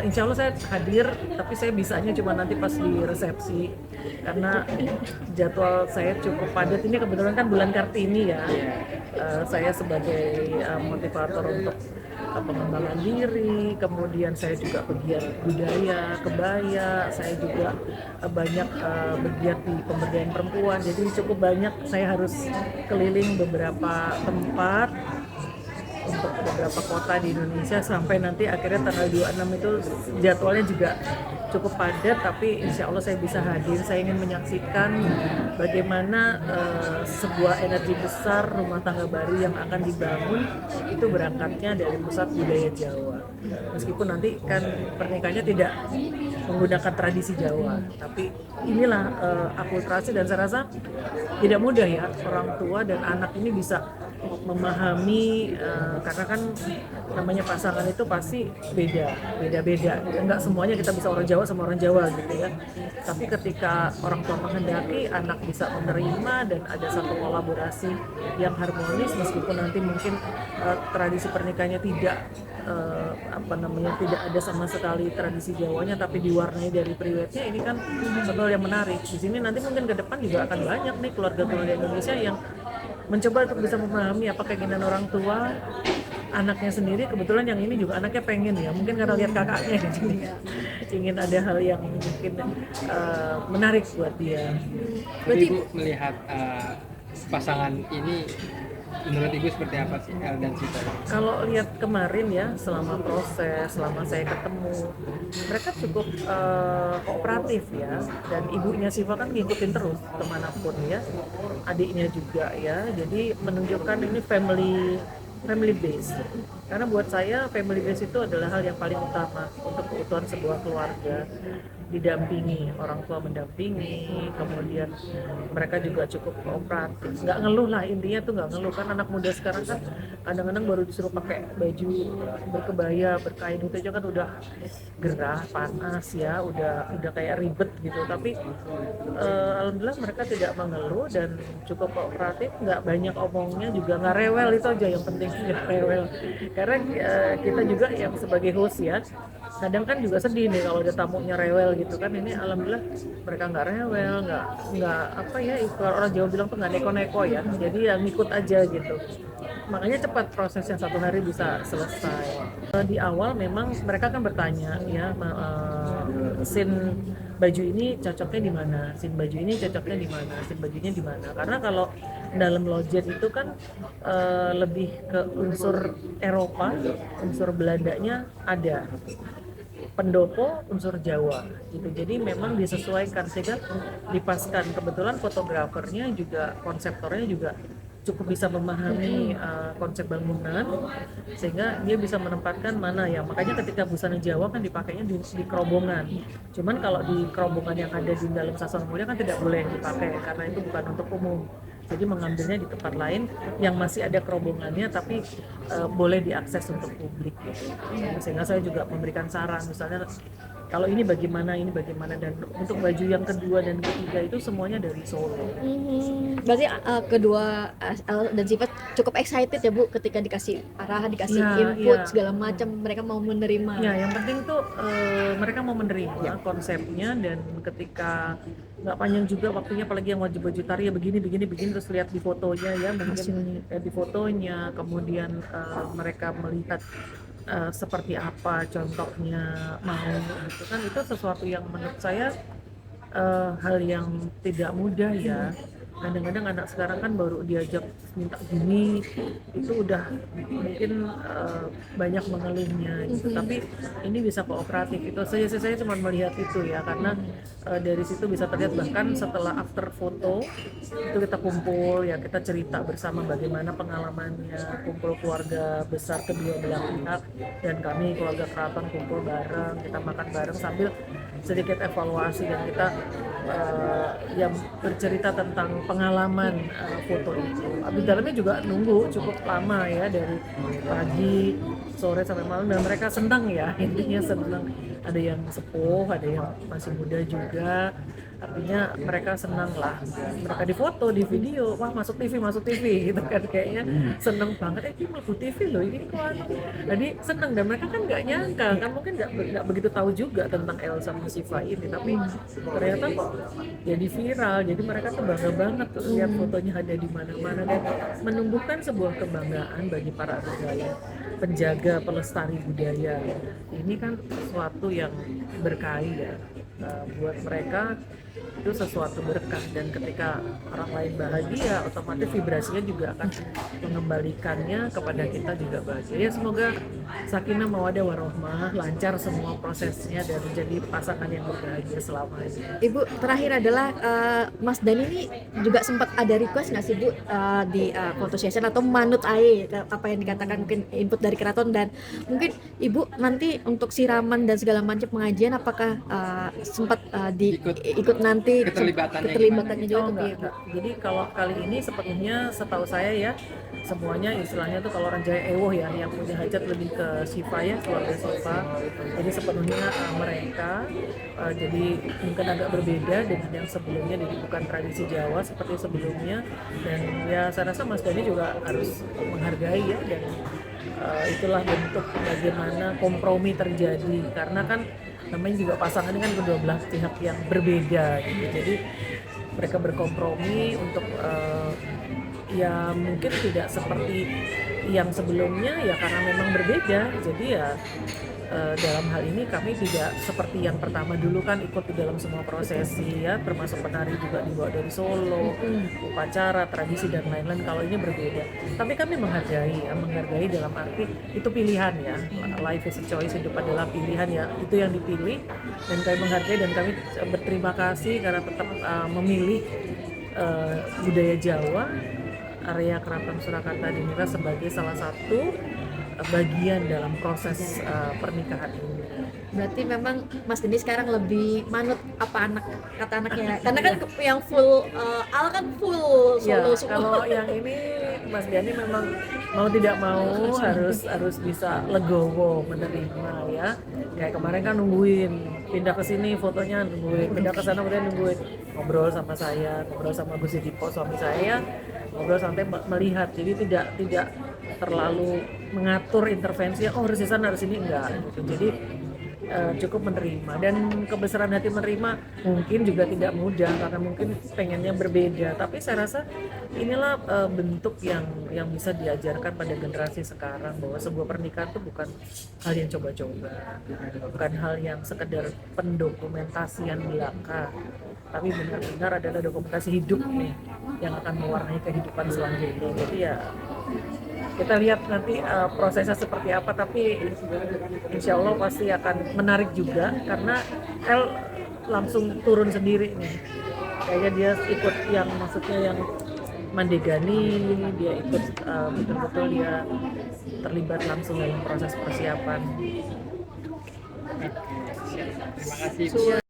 insya Allah saya hadir, tapi saya bisanya cuma nanti pas di resepsi karena jadwal saya cukup padat. Ini kebetulan kan bulan Kartini ya. Saya sebagai motivator untuk pengembangan diri, kemudian saya juga pegiat budaya, kebaya, saya juga banyak bergiat di pemberdayaan perempuan. Jadi cukup banyak, saya harus keliling beberapa tempat untuk beberapa kota di Indonesia sampai nanti akhirnya tanggal 26 itu jadwalnya juga cukup padat, tapi insya Allah saya bisa hadir. Saya ingin menyaksikan bagaimana sebuah energi besar rumah tangga baru yang akan dibangun itu berangkatnya dari pusat budaya Jawa. Meskipun nanti kan pernikahannya tidak menggunakan tradisi Jawa, tapi inilah akulturasi, dan saya rasa tidak mudah ya orang tua dan anak ini bisa memahami, karena kan namanya pasangan itu pasti beda-beda. Enggak semuanya kita bisa orang Jawa sama orang Jawa gitu ya. Tapi ketika orang tua menghendaki, anak bisa menerima dan ada satu kolaborasi yang harmonis, meskipun nanti mungkin tradisi pernikahannya tidak tidak ada sama sekali tradisi Jawanya, tapi diwarnai dari priwetnya. Ini kan satu hal yang menarik. Di sini nanti mungkin ke depan juga akan banyak nih keluarga-keluarga Indonesia yang mencoba untuk bisa memahami apa keinginan orang tua anaknya sendiri. Kebetulan yang ini juga anaknya pengen ya, mungkin karena lihat kakaknya jadi ingin ada hal yang mungkin menarik buat dia. Berarti Ibu melihat pasangan ini, menurut Ibu seperti apa sih, El dan Sita? Kalau lihat kemarin ya, selama proses, selama saya ketemu, mereka cukup kooperatif ya, dan ibunya Siva kan ngikutin terus kemanapun ya, adiknya juga ya, jadi menunjukkan ini family base. Karena buat saya family base itu adalah hal yang paling utama untuk keutuhan sebuah keluarga. Didampingi, orang tua mendampingi, kemudian mereka juga cukup kooperatif, nggak ngeluh lah, intinya tuh nggak ngeluh. Kan anak muda sekarang kan kadang-kadang baru disuruh pakai baju berkebaya, berkain itu aja kan udah gerah, panas ya, udah kayak ribet gitu. Tapi alhamdulillah mereka tidak mengeluh dan cukup kooperatif, nggak banyak omongnya, juga nggak rewel. Itu aja yang penting, nggak rewel. Karena kita juga yang sebagai host ya, kadang kan juga sedih nih kalau ada tamunya rewel gitu kan. Ini alhamdulillah mereka nggak rewel, nggak apa ya, kalau orang Jawa bilang tuh nggak neko-neko ya, jadi ya ngikut aja gitu. Makanya cepat prosesnya, 1 hari bisa selesai. Di awal memang mereka kan bertanya ya, scene baju ini cocoknya di mana, scene baju ini cocoknya di mana, scene bajunya di mana. Karena kalau dalam lojet itu kan lebih ke unsur Eropa, unsur Belandanya ada, pendopo unsur Jawa gitu. Jadi memang disesuaikan sehingga dipaskan. Kebetulan fotografernya juga, konseptornya juga cukup bisa memahami konsep bangunan, sehingga dia bisa menempatkan mana ya. Makanya ketika busana Jawa kan dipakainya di kerobongan. Cuman kalau di kerobongan yang ada di dalam Sasana Mulia kan tidak boleh dipakai karena itu bukan untuk umum. Jadi mengambilnya di tempat lain yang masih ada kerobongannya, tapi boleh diakses untuk publik gitu. Sehingga saya juga memberikan saran, misalnya kalau ini bagaimana, dan untuk baju yang kedua dan ketiga itu semuanya dari Solo. Berarti kedua El dan Siva cukup excited ya Bu, ketika dikasih arahan, dikasih input segala macam, mereka mau menerima. Ya, yang penting tuh mereka mau menerima konsepnya, dan ketika nggak panjang juga waktunya, apalagi yang wajib baju tari ya begini terus lihat di fotonya ya, mungkin di fotonya, kemudian mereka melihat seperti apa contohnya mau gitu kan. Itu sesuatu yang menurut saya hal yang tidak mudah ya. Kadang-kadang anak sekarang kan baru diajak minta gini itu udah mungkin banyak mengeluhnya gitu. Tapi ini bisa kooperatif, itu saya cuma melihat itu ya, karena dari situ bisa terlihat. Bahkan setelah after foto itu kita kumpul ya, kita cerita bersama bagaimana pengalamannya, kumpul keluarga besar kedua belah pihak, dan kami keluarga keraton kumpul bareng, kita makan bareng sambil sedikit evaluasi, dan kita yang bercerita tentang pengalaman foto itu. Di dalamnya juga nunggu cukup lama ya, dari pagi sore sampai malam dan mereka senang ya, intinya senang. Ada yang sepuh, ada yang masih muda juga, artinya mereka senang lah, mereka difoto, di video, wah masuk TV gitu kan, kayaknya seneng banget, ini mlebu TV loh ini kok anu. Jadi seneng, dan mereka kan nggak nyangka kan, mungkin nggak begitu tahu juga tentang Elsa sama Syifa ini, tapi ternyata kok jadi viral, jadi mereka tuh bangga banget tuh lihat fotonya ada di mana-mana, dan menumbuhkan sebuah kebanggaan bagi para budaya penjaga pelestari budaya. Ini kan sesuatu yang berkahi ya, buat mereka itu sesuatu berkah, dan ketika orang lain bahagia otomatis vibrasinya juga akan mengembalikannya kepada kita juga bahagia. Ya semoga sakinah mawaddah warohmah, lancar semua prosesnya dan menjadi pasangan yang berbahagia selamanya. Ibu, terakhir adalah Mas Dani ini juga sempat ada request nggak sih Bu di photo session atau manut ae apa yang dikatakan, mungkin input dari keraton, dan mungkin Ibu nanti untuk siraman dan segala macam pengajian apakah sempat ikut nanti keterlibatannya juga tuh enggak, Ibu? enggak. Jadi kalau kali ini sepenuhnya setahu saya ya, semuanya istilahnya tuh kalau orang Jaya Ewoh ya, yang punya hajat lebih ke Syifa ya, keluarga Syifa. Jadi sepenuhnya mereka, jadi mungkin agak berbeda dengan yang sebelumnya, jadi bukan tradisi Jawa seperti sebelumnya. Dan ya saya rasa Mas Dani juga harus menghargai ya, dan itulah bentuk bagaimana kompromi terjadi, karena kan namanya juga pasangan ini kan kedua belah pihak yang berbeda gitu. Jadi mereka berkompromi untuk ya mungkin tidak seperti yang sebelumnya ya, karena memang berbeda. Jadi ya dalam hal ini kami tidak seperti yang pertama dulu kan ikut di dalam semua prosesi ya, termasuk penari juga dibawa dari Solo, upacara, tradisi dan lain-lain. Kalau ini berbeda, tapi kami menghargai dalam arti itu pilihan ya, life is a choice, hidup adalah pilihan ya, itu yang dipilih, dan kami menghargai dan kami berterima kasih karena tetap memilih budaya Jawa, area Keraton Surakarta Diningrat sebagai salah satu bagian dalam proses pernikahan ini. Berarti memang Mas Dani sekarang lebih manut apa kata anaknya, karena kan yang full Al kan full Ya, Solo semua. kalau yang ini Mas Dani memang mau tidak mau harus bisa legowo menerima ya. Kayak kemarin kan nungguin, pindah ke sini fotonya nungguin, pindah ke sana kemudian nungguin, ngobrol sama saya, ngobrol sama Gus Dipo suami saya, ngobrol sampai melihat. Jadi tidak terlalu mengatur intervensi, oh harus di sana harus ini, enggak gitu. Jadi cukup menerima, dan kebesaran hati menerima mungkin juga tidak mudah karena mungkin pengennya berbeda, tapi saya rasa inilah bentuk yang bisa diajarkan pada generasi sekarang, bahwa sebuah pernikahan itu bukan hal yang coba-coba, bukan hal yang sekedar pendokumentasian belaka, tapi benar-benar adalah dokumentasi hidup nih yang akan mewarnai kehidupan selanjutnya. Jadi ya kita lihat nanti prosesnya seperti apa, tapi insya Allah pasti akan menarik juga karena El langsung turun sendiri nih, kayaknya dia ikut yang maksudnya yang mandegani, dia ikut betul-betul dia terlibat langsung dalam proses persiapan. Terima kasih.